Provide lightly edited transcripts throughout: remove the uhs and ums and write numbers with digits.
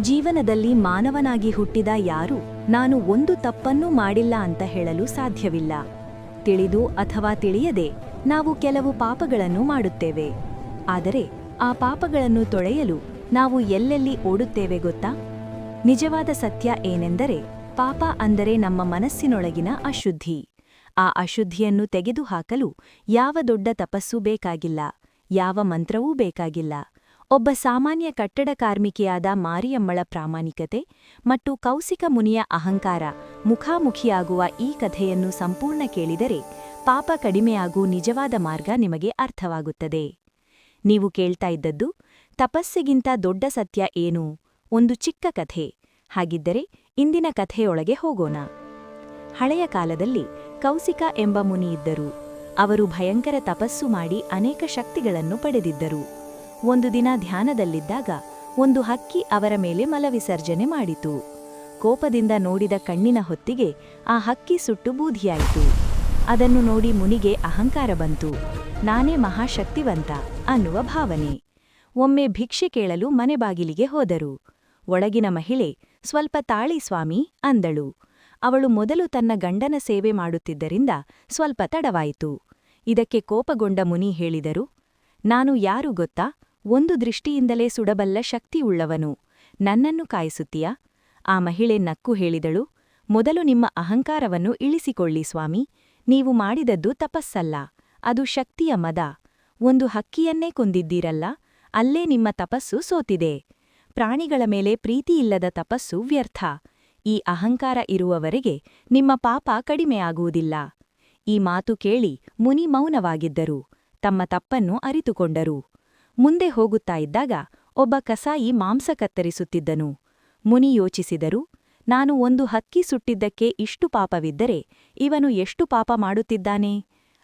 ಜೀವನದಲ್ಲಿ ಮಾನವನಾಗಿ ಹುಟ್ಟಿದ ಯಾರೂ ನಾನು ಒಂದು ತಪ್ಪನ್ನೂ ಮಾಡಿಲ್ಲ ಅಂತ ಹೇಳಲು ಸಾಧ್ಯವಿಲ್ಲ. ತಿಳಿದು ಅಥವಾ ತಿಳಿಯದೆ ನಾವು ಕೆಲವು ಪಾಪಗಳನ್ನು ಮಾಡುತ್ತೇವೆ. ಆದರೆ ಆ ಪಾಪಗಳನ್ನು ತೊಳೆಯಲು ನಾವು ಎಲ್ಲೆಲ್ಲಿ ಓಡುತ್ತೇವೆ ಗೊತ್ತಾ? ನಿಜವಾದ ಸತ್ಯ ಏನೆಂದರೆ, ಪಾಪ ಅಂದರೆ ನಮ್ಮ ಮನಸ್ಸಿನೊಳಗಿನ ಅಶುದ್ಧಿ. ಆ ಅಶುದ್ಧಿಯನ್ನು ತೆಗೆದುಹಾಕಲು ಯಾವ ದೊಡ್ಡ ತಪಸ್ಸೂ ಬೇಕಾಗಿಲ್ಲ, ಯಾವ ಮಂತ್ರವೂ ಬೇಕಾಗಿಲ್ಲ. ಒಬ್ಬ ಸಾಮಾನ್ಯ ಕಟ್ಟಡ ಕಾರ್ಮಿಕೆಯಾದ ಮಾರಿಯಮ್ಮಳ ಪ್ರಾಮಾಣಿಕತೆ ಮತ್ತು ಕೌಸಿಕ ಮುನಿಯ ಅಹಂಕಾರ ಮುಖಾಮುಖಿಯಾಗುವ ಈ ಕಥೆಯನ್ನು ಸಂಪೂರ್ಣ ಕೇಳಿದರೆ ಪಾಪ ಕಡಿಮೆಯಾಗೂ ನಿಜವಾದ ಮಾರ್ಗ ನಿಮಗೆ ಅರ್ಥವಾಗುತ್ತದೆ. ನೀವು ಕೇಳ್ತಾ ಇದ್ದದ್ದು ತಪಸ್ಸಿಗಿಂತ ದೊಡ್ಡ ಸತ್ಯ ಏನು? ಒಂದು ಚಿಕ್ಕ ಕಥೆ. ಹಾಗಿದ್ದರೆ ಇಂದಿನ ಕಥೆಯೊಳಗೆ ಹೋಗೋಣ. ಹಳೆಯ ಕಾಲದಲ್ಲಿ ಕೌಸಿಕ ಎಂಬ ಮುನಿಯಿದ್ದರು. ಅವರು ಭಯಂಕರ ತಪಸ್ಸು ಮಾಡಿ ಅನೇಕ ಶಕ್ತಿಗಳನ್ನು ಪಡೆದಿದ್ದರು. ಒಂದು ದಿನ ಧ್ಯಾನದಲ್ಲಿದ್ದಾಗ ಒಂದು ಹಕ್ಕಿ ಅವರ ಮೇಲೆ ಮಲವಿಸರ್ಜನೆ ಮಾಡಿತು. ಕೋಪದಿಂದ ನೋಡಿದ ಕಣ್ಣಿನ ಹೊತ್ತಿಗೆ ಆ ಹಕ್ಕಿ ಸುಟ್ಟು ಬೂದಿಯಾಯಿತು. ಅದನ್ನು ನೋಡಿ ಮುನಿಗೆ ಅಹಂಕಾರ ಬಂತು. ನಾನೇ ಮಹಾಶಕ್ತಿವಂತ ಅನ್ನುವ ಭಾವನೆ. ಒಮ್ಮೆ ಭಿಕ್ಷೆ ಕೇಳಲು ಮನೆ ಬಾಗಿಲಿಗೆ ಹೋದರು. ಒಳಗಿನ ಮಹಿಳೆ, ಸ್ವಲ್ಪ ತಾಳಿ ಸ್ವಾಮಿ ಅಂದಳು. ಅವಳು ಮೊದಲು ತನ್ನ ಗಂಡನ ಸೇವೆ ಮಾಡುತ್ತಿದ್ದರಿಂದ ಸ್ವಲ್ಪ ತಡವಾಯಿತು. ಇದಕ್ಕೆ ಕೋಪಗೊಂಡ ಮುನಿ ಹೇಳಿದರು, ನಾನು ಯಾರು ಗೊತ್ತಾ? ಒಂದು ದೃಷ್ಟಿಯಿಂದಲೇ ಸುಡಬಲ್ಲ ಶಕ್ತಿಯುಳ್ಳವನು. ನನ್ನನ್ನು ಕಾಯಿಸುತ್ತೀಯಾ? ಆ ಮಹಿಳೆ ನಕ್ಕು ಹೇಳಿದಳು, ಮೊದಲು ನಿಮ್ಮ ಅಹಂಕಾರವನ್ನು ಇಳಿಸಿಕೊಳ್ಳಿ ಸ್ವಾಮಿ. ನೀವು ಮಾಡಿದದ್ದು ತಪಸ್ಸಲ್ಲ, ಅದು ಶಕ್ತಿಯ ಮದ. ಒಂದು ಹಕ್ಕಿಯನ್ನೇ ಕೊಂದಿದ್ದೀರಲ್ಲ, ಅಲ್ಲೇ ನಿಮ್ಮ ತಪಸ್ಸು ಸೋತಿದೆ. ಪ್ರಾಣಿಗಳ ಮೇಲೆ ಪ್ರೀತಿಯಿಲ್ಲದ ತಪಸ್ಸು ವ್ಯರ್ಥ. ಈ ಅಹಂಕಾರ ಇರುವವರೆಗೆ ನಿಮ್ಮ ಪಾಪ ಕಡಿಮೆಯಾಗುವುದಿಲ್ಲ. ಈ ಮಾತು ಕೇಳಿ ಮುನಿ ಮೌನವಾಗಿದ್ದರು. ತಮ್ಮ ತಪ್ಪನ್ನು ಅರಿತುಕೊಂಡರು. ಮುಂದೆ ಹೋಗುತ್ತಾ ಇದ್ದಾಗ ಒಬ್ಬ ಕಸಾಯಿ ಮಾಂಸ ಕತ್ತರಿಸುತ್ತಿದ್ದನು. ಮುನಿ ಯೋಚಿಸಿದರು, ನಾನು ಒಂದು ಹಕ್ಕಿ ಸುಟ್ಟಿದ್ದಕ್ಕೆ ಇಷ್ಟು ಪಾಪವಿದ್ದರೆ ಇವನು ಎಷ್ಟು ಪಾಪ ಮಾಡುತ್ತಿದ್ದಾನೆ?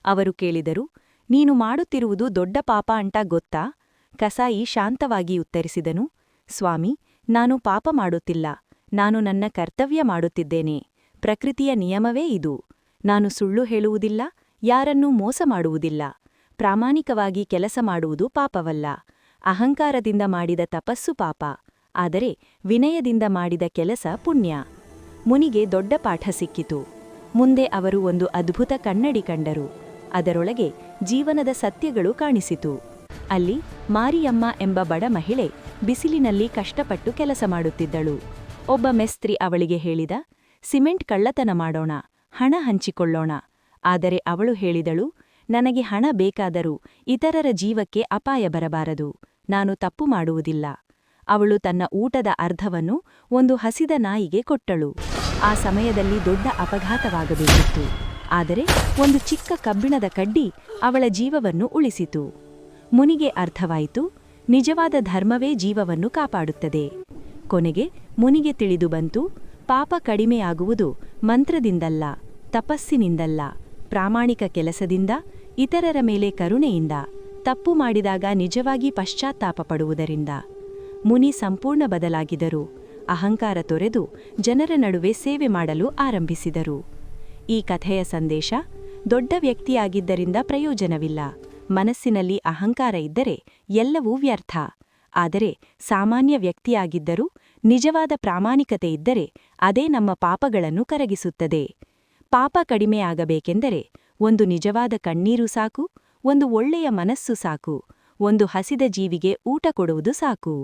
ಅವರು ಕೇಳಿದರು, ನೀನು ಮಾಡುತ್ತಿರುವುದು ದೊಡ್ಡ ಪಾಪ ಅಂತ ಗೊತ್ತಾ? ಕಸಾಯಿ ಶಾಂತವಾಗಿ ಉತ್ತರಿಸಿದನು, ಸ್ವಾಮಿ, ನಾನು ಪಾಪ ಮಾಡುತ್ತಿಲ್ಲ. ನಾನು ನನ್ನ ಕರ್ತವ್ಯ ಮಾಡುತ್ತಿದ್ದೇನೆ. ಪ್ರಕೃತಿಯ ನಿಯಮವೇ ಇದು. ನಾನು ಸುಳ್ಳು ಹೇಳುವುದಿಲ್ಲ, ಯಾರನ್ನೂ ಮೋಸ ಮಾಡುವುದಿಲ್ಲ. ಪ್ರಾಮಾಣಿಕವಾಗಿ ಕೆಲಸ ಮಾಡುವುದು ಪಾಪವಲ್ಲ. ಅಹಂಕಾರದಿಂದ ಮಾಡಿದ ತಪಸ್ಸು ಪಾಪ, ಆದರೆ ವಿನಯದಿಂದ ಮಾಡಿದ ಕೆಲಸ ಪುಣ್ಯ. ಮುನಿಗೆ ದೊಡ್ಡ ಪಾಠ ಸಿಕ್ಕಿತು. ಮುಂದೆ ಅವರು ಒಂದು ಅದ್ಭುತ ಕನ್ನಡಿ ಕಂಡರು. ಅದರೊಳಗೆ ಜೀವನದ ಸತ್ಯಗಳು ಕಾಣಿಸಿತು. ಅಲ್ಲಿ ಮಾರಿಯಮ್ಮ ಎಂಬ ಬಡ ಮಹಿಳೆ ಬಿಸಿಲಿನಲ್ಲಿ ಕಷ್ಟಪಟ್ಟು ಕೆಲಸ ಮಾಡುತ್ತಿದ್ದಳು. ಒಬ್ಬ ಮೇಸ್ತ್ರಿ ಅವಳಿಗೆ ಹೇಳಿದ, ಸಿಮೆಂಟ್ ಕಳ್ಳತನ ಮಾಡೋಣ, ಹಣ ಹಂಚಿಕೊಳ್ಳೋಣ. ಆದರೆ ಅವಳು ಹೇಳಿದಳು, ನನಗೆ ಹಣ ಬೇಕಾದರೂ ಇತರರ ಜೀವಕ್ಕೆ ಅಪಾಯ ಬರಬಾರದು. ನಾನು ತಪ್ಪು ಮಾಡುವುದಿಲ್ಲ. ಅವಳು ತನ್ನ ಊಟದ ಅರ್ಧವನ್ನು ಒಂದು ಹಸಿದ ನಾಯಿಗೆ ಕೊಟ್ಟಳು. ಆ ಸಮಯದಲ್ಲಿ ದೊಡ್ಡ ಅಪಘಾತವಾಗಬೇಕಿತ್ತು. ಆದರೆ ಒಂದು ಚಿಕ್ಕ ಕಬ್ಬಿಣದ ಕಡ್ಡಿ ಅವಳ ಜೀವವನ್ನು ಉಳಿಸಿತು. ಮುನಿಗೆ ಅರ್ಥವಾಯಿತು, ನಿಜವಾದ ಧರ್ಮವೇ ಜೀವವನ್ನು ಕಾಪಾಡುತ್ತದೆ. ಕೊನೆಗೆ ಮುನಿಗೆ ತಿಳಿದು ಬಂತು, ಪಾಪ ಕಡಿಮೆಯಾಗುವುದು ಮಂತ್ರದಿಂದಲ್ಲ, ತಪಸ್ಸಿನಿಂದಲ್ಲ, ಪ್ರಾಮಾಣಿಕ ಕೆಲಸದಿಂದ, ಇತರರ ಮೇಲೆ ಕರುಣೆಯಿಂದ, ತಪ್ಪು ಮಾಡಿದಾಗ ನಿಜವಾಗಿ ಪಶ್ಚಾತ್ತಾಪ ಪಡುವುದರಿಂದ. ಮುನಿ ಸಂಪೂರ್ಣ ಬದಲಾಗಿದರು. ಅಹಂಕಾರ ತೊರೆದು ಜನರ ನಡುವೆ ಸೇವೆ ಮಾಡಲು ಆರಂಭಿಸಿದರು. ಈ ಕಥೆಯ ಸಂದೇಶ, ದೊಡ್ಡ ವ್ಯಕ್ತಿಯಾಗಿದ್ದರಿಂದ ಪ್ರಯೋಜನವಿಲ್ಲ. ಮನಸ್ಸಿನಲ್ಲಿ ಅಹಂಕಾರ ಇದ್ದರೆ ಎಲ್ಲವೂ ವ್ಯರ್ಥ. ಆದರೆ ಸಾಮಾನ್ಯ ವ್ಯಕ್ತಿಯಾಗಿದ್ದರೂ ನಿಜವಾದ ಪ್ರಾಮಾಣಿಕತೆ ಇದ್ದರೆ ಅದೇ ನಮ್ಮ ಪಾಪಗಳನ್ನು ಕರಗಿಸುತ್ತದೆ. ಪಾಪ ಕಡಿಮೆಯಾಗಬೇಕೆಂದರೆ ಒಂದು ನಿಜವಾದ ಕಣ್ಣೀರು ಸಾಕು, ಒಂದು ಒಳ್ಳೆಯ ಮನಸ್ಸು ಸಾಕು, ಒಂದು ಹಸಿದ ಜೀವಿಗೆ ಊಟ ಕೊಡುವುದು ಸಾಕು.